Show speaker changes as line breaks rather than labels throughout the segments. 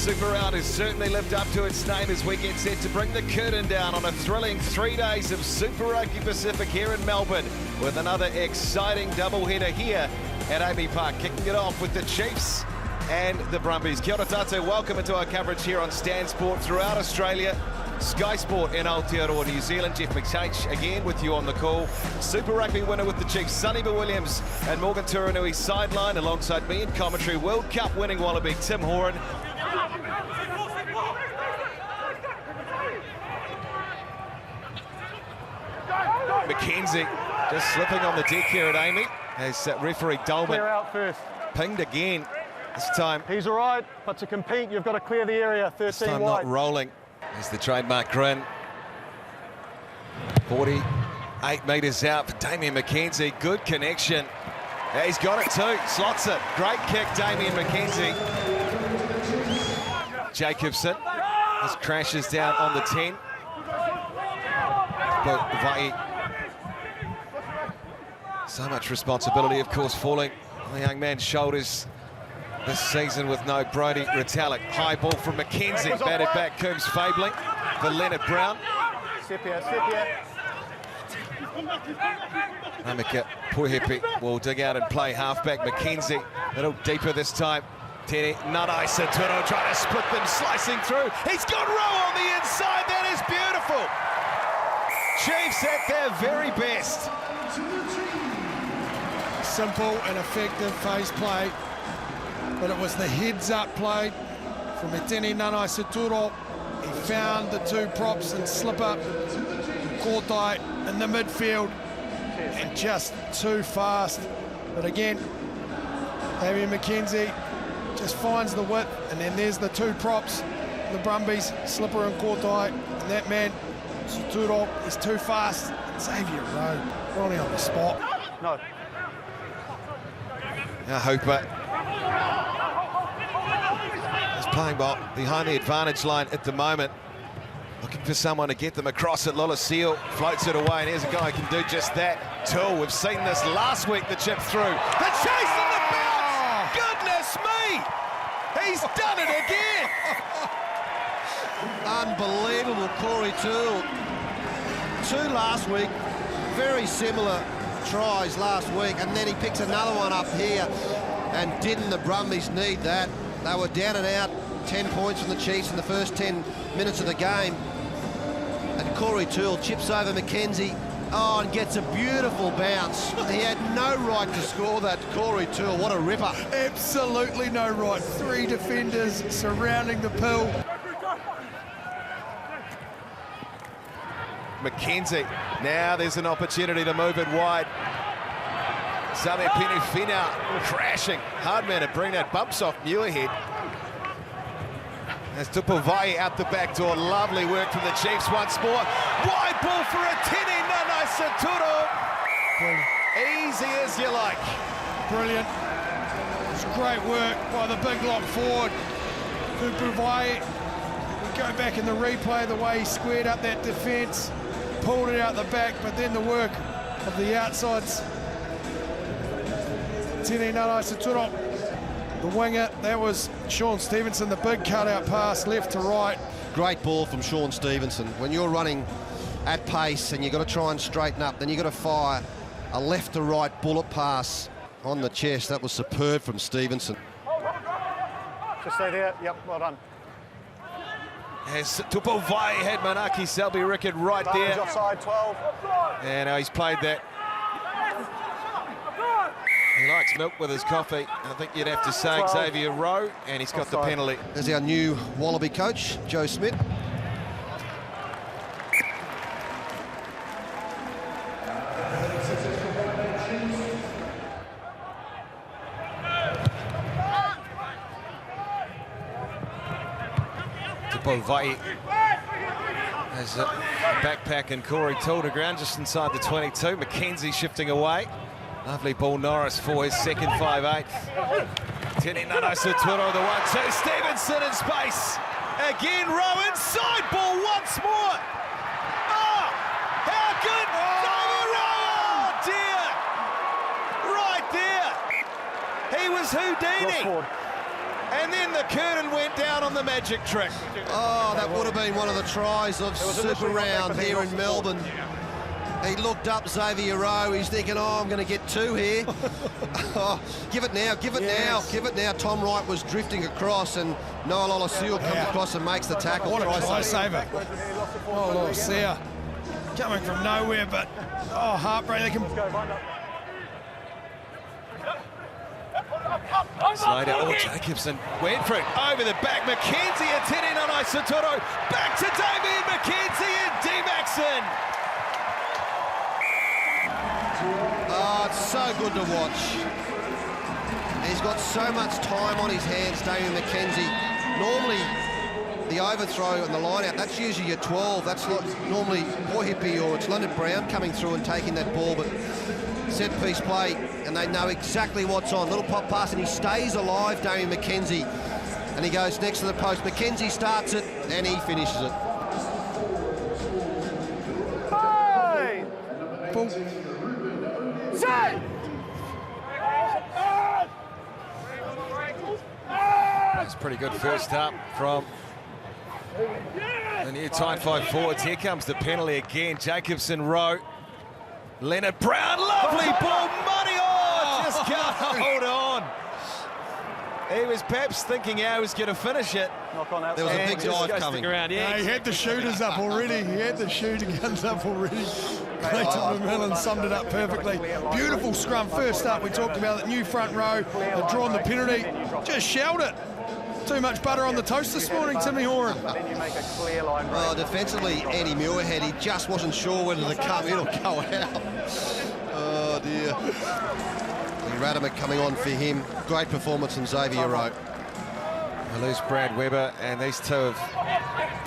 Super Round has certainly lived up to its name as we get set to bring the curtain down on a thrilling 3 days of Super Rugby Pacific here in Melbourne with another exciting doubleheader here at Amy Park. Kicking it off with the Chiefs and the Brumbies. Kia ora tātou, welcome into our coverage here on Stan Sport throughout Australia. Sky Sport in Aotearoa, New Zealand. Jeff McTaich again with you on the call. Super Rugby winner with the Chiefs, Sonny Williams and Morgan Turanui sideline alongside me in commentary. World Cup winning Wallaby Tim Horan. McKenzie just slipping on the deck here at Amy as referee Dolman
clear out first.
Pinged again. This time
he's all right, but to compete you've got to clear the area. 13
this time
wide.
not rolling. There's the trademark grin. 48 metres out for Damien McKenzie. Good connection. Yeah, he's got it too. Slots it. Great kick, Damien McKenzie. Jacobson just crashes down on the 10. But Vai, so much responsibility, of course, falling on the young man's shoulders this season with no Brodie Retallick. High ball from McKenzie, batted back, Coombs fabling for Leonard Brown.
Sepia.
Amika Puhepi will dig out and play halfback. McKenzie a little deeper this time. Tene Nanaisa Turo trying to split them, slicing through. He's got Rowe on the inside, that is beautiful. Chiefs at their very best.
Simple and effective phase play, but it was the heads-up play from Etene Nanaisa-Turo. He found the two props and slip-up, Kortai in the midfield, and just too fast. But again, Damien McKenzie just finds the width, and then there's the two props, the Brumbies, Slipper and Kortai, and that man, Turo, is too fast. Xavier Rowe, running on the spot.
No.
Now Hooper is playing ball behind the advantage line at the moment. Looking for someone to get them across it. Lola Seal floats it away, and here's a guy who can do just that. Tool, we've seen this last week, the chip through. The chase and the bounce! Goodness me! He's done it again!
Unbelievable, Corey Toole. Two last week, very similar tries last week, and then he picks another one up here. And didn't the Brumbies need that? They were down and out, 10 points from the Chiefs in the first 10 minutes of the game. And Corey Toole chips over McKenzie, and gets a beautiful bounce. He had no right to score that, Corey Toole. What a ripper.
Absolutely no right. Three defenders surrounding the pill.
McKenzie, now there's an opportunity to move it wide. Xavier Pinifina crashing. Hard man to bring that, bumps off Muirhead. As Tupuvai out the back door, lovely work from the Chiefs once more. Wide ball for Etene Nanaisa-Turo. Easy as you like.
Brilliant. It's great work by the big lock forward. Tupuvai. We go back in the replay, the way he squared up that defence, pulled it out the back, but then the work of the outsides. Etene Nanaisa-Turo, the winger, that was Sean Stevenson, the big cutout pass left to right.
Great ball from Sean Stevenson. When you're running at pace and you've got to try and straighten up, then you've got to fire a left to right bullet pass on the chest. That was superb from Stevenson.
Just stay there. Yep, well done.
As Tupuvai had Manaki Selby Rickard right there.
Offside, 12.
And he's played that. He likes milk with his coffee. I think you'd have to say Xavier Rowe, and he's got the penalty.
There's our new Wallaby coach, Joe Smith.
Tupuvai has a backpack and Corey Toole to ground just inside the 22. McKenzie shifting away. Lovely ball, Norris for his second 5/8. Tene Nanaisa-Turo, the 1-2. Stevenson in space. Again, Rowe inside ball once more. Oh, how good! David Rowe, oh dear! Right there. He was Houdini. And then the curtain went down on the magic trick.
Oh, that would have been one of the tries of Super Round here in Melbourne. He looked up Xavier Rowe. He's thinking, oh, I'm going to get two here. Oh, give it now, give it now, give it now. Tom Wright was drifting across, and Noel Olosiu comes across and makes the tackle.
What a try saver. Oh, Olosiu. Coming from nowhere, but, oh, heartbreaking.
Slater, Jacobson went for it over the back. McKenzie and Tini Nanai Satoro. Back to Damien McKenzie and D-Maxon.
Oh, it's so good to watch. He's got so much time on his hands, Damien McKenzie. Normally, the overthrow and the line out, that's usually your 12. That's like normally Poihipi or it's Leonard Brown coming through and taking that ball, but set-piece play, and they know exactly what's on. Little pop pass, and he stays alive, Damien McKenzie. And he goes next to the post. McKenzie starts it, and he finishes it.
Hey!
Boom.
Set!
That's pretty good first up from the new Tyne 5 forwards. Here comes the penalty again. Jacobson, Rowe. Leonard Brown, lovely ball, money on, just can't hold on. He was perhaps thinking how he was going to finish it.
Knock on outside.
There was a big dive coming.
Yeah, he had the shooters up already. He had the shooting guns up already. Clayton McMillan summed it up perfectly. Beautiful scrum. First up, we talked about that new front row. They've drawn the penalty. Just shelled it. Too much butter on the toast this morning, Timmy Horan.
Then you make a clear line.
Oh, defensively, Andy Muirhead, he just wasn't sure whether to come in or go out. Oh, dear. Radimer coming on for him. Great performance from Xavier Rowe.
They lose Brad Weber, and these two have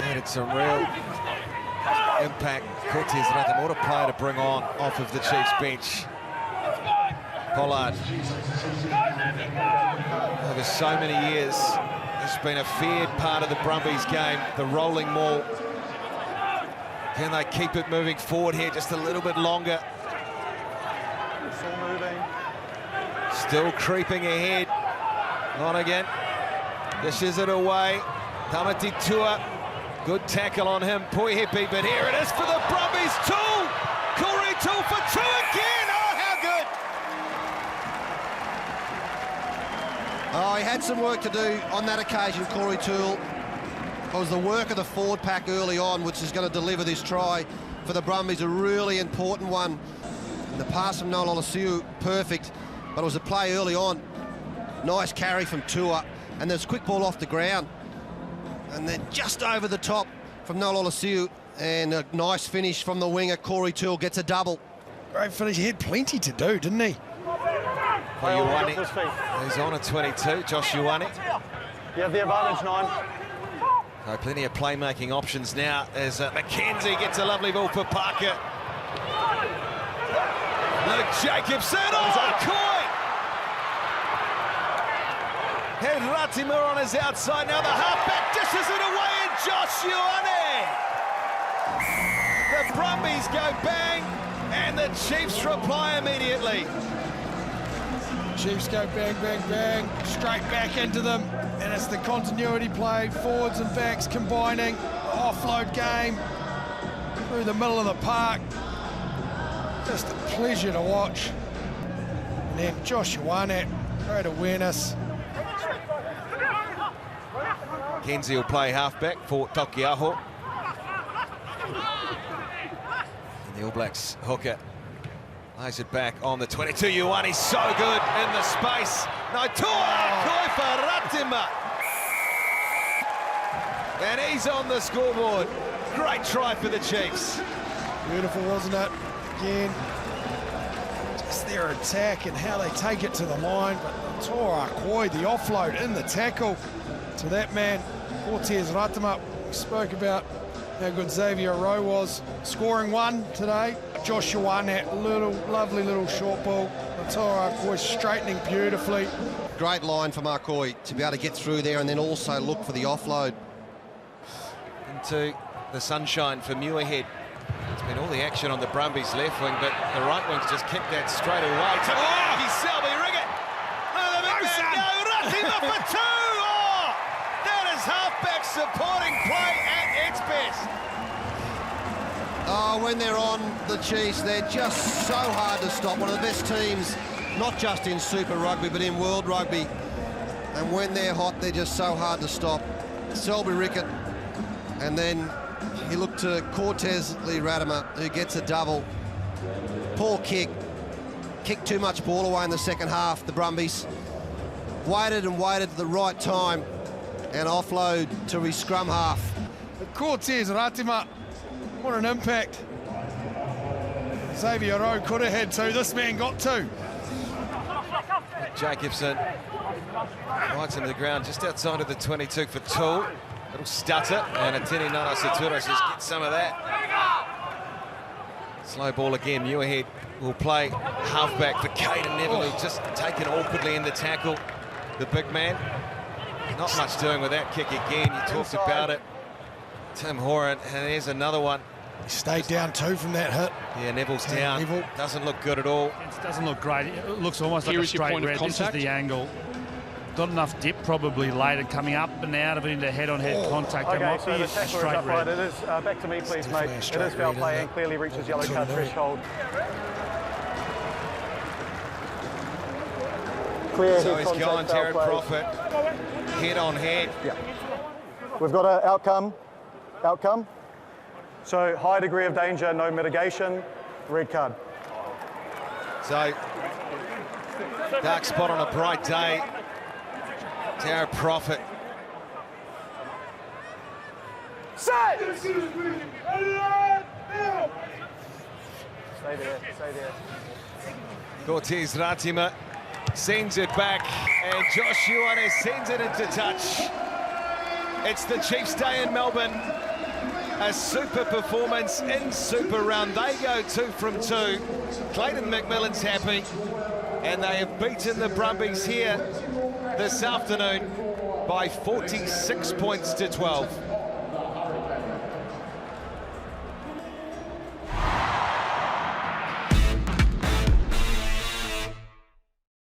added some real impact. Cortez Ratam, what a player to bring on off of the Chiefs bench. Pollard. Over so many years, it's been a feared part of the Brumbies game, the rolling maul. Can they keep it moving forward here just a little bit longer?
Still moving.
Still creeping ahead. On again. Dishes it away. Tamati Tua. Good tackle on him. Poihipi, but here it is for the Brumbies. Toole! Corey Toole for two again! Oh, how good!
Oh, he had some work to do on that occasion, Corey Toole. It was the work of the forward pack early on, which is going to deliver this try for the Brumbies, a really important one. And the pass from Noel Olosiu, perfect. But it was a play early on. Nice carry from Tua. And there's a quick ball off the ground. And then just over the top from Noel Olosiu. And a nice finish from the winger. Corey Toole gets a double.
Great finish. He had plenty to do, didn't he?
Ioane, who's on a 22. Josh Ioane.
You have the advantage, 9.
So plenty of playmaking options now as McKenzie gets a lovely ball for Parker. Luke Jacobson, oh, Coy! Had Ratimur on his outside, now the halfback dishes it away, and Josh Ioane! The Brumbies go bang, and the Chiefs reply immediately.
Chiefs go bang, bang, bang, straight back into them, and it's the continuity play, forwards and backs combining, the offload game through the middle of the park. Just a pleasure to watch. And then Josh Ioane, great awareness.
Kenzie will play halfback for Tokiaho. And the All Blacks hooker lays it back on the 22. Ioane, so good in the space. No, Koi for Ratima. And he's on the scoreboard. Great try for the Chiefs.
Beautiful, wasn't it? Again, just their attack and how they take it to the line. But Toa Koi, the offload in the tackle to that man, Cortez Ratima. We spoke about how good Xavier Rowe was, scoring one today. Josh Ioane, lovely little short ball. Toa Koi straightening beautifully.
Great line for Marcoy to be able to get through there and then also look for the offload.
Into the sunshine for Muirhead. It's been all the action on the Brumbies left wing, but the right wing's just kicked that straight away. To Selby, ring it! Let the big man go, Ratima for two! Oh, supporting play at its best.
Oh, when they're on the Chiefs, they're just so hard to stop. One of the best teams, not just in Super Rugby, but in World Rugby. And when they're hot, they're just so hard to stop. Selby Rickett, and then he looked to Cortez Lee Ratimer, who gets a double. Poor kicked too much ball away in the second half, the Brumbies. Waited and waited at the right time, and offload to his scrum half.
Cortez Ratimer, what an impact. Xavier Rowe could have had two, this man got two.
Jacobson right into the ground just outside of the 22 for Toole. Little stutter, and Atini Nana Saturo says get some of that. Slow ball again. Muirhead will play halfback for Caden Neville, who just taken awkwardly in the tackle. The big man. Not much doing with that kick again. You talked about it. Tim Horan, and there's another one.
He stayed down two from that hit.
Yeah, Neville's down. Neville doesn't look good at all.
It doesn't look great. It looks almost like a straight red. This is the angle. Not enough dip probably later, coming up and out of it into head-on-head contact.
Okay,
That
so
might be
the
a
tackler is
straight
upright.
red.
It is, back to me, please, mate. It is foul play and clearly reaches yellow card threshold. Clear
So
head
he's gone,
contact,
Jared
foul play.
Prophet, head on head.
Yeah. We've got an outcome. So high degree of danger, no mitigation, red card.
So, dark spot on a bright day. Jared Prophet.
Set! Stay there.
Cortez Ratimer sends it back, and Josh Ioane sends it into touch. It's the Chiefs' day in Melbourne. A super performance in Super Round. They go 2 from 2. Clayton McMillan's happy, and they have beaten the Brumbies here this afternoon by 46 points to 12.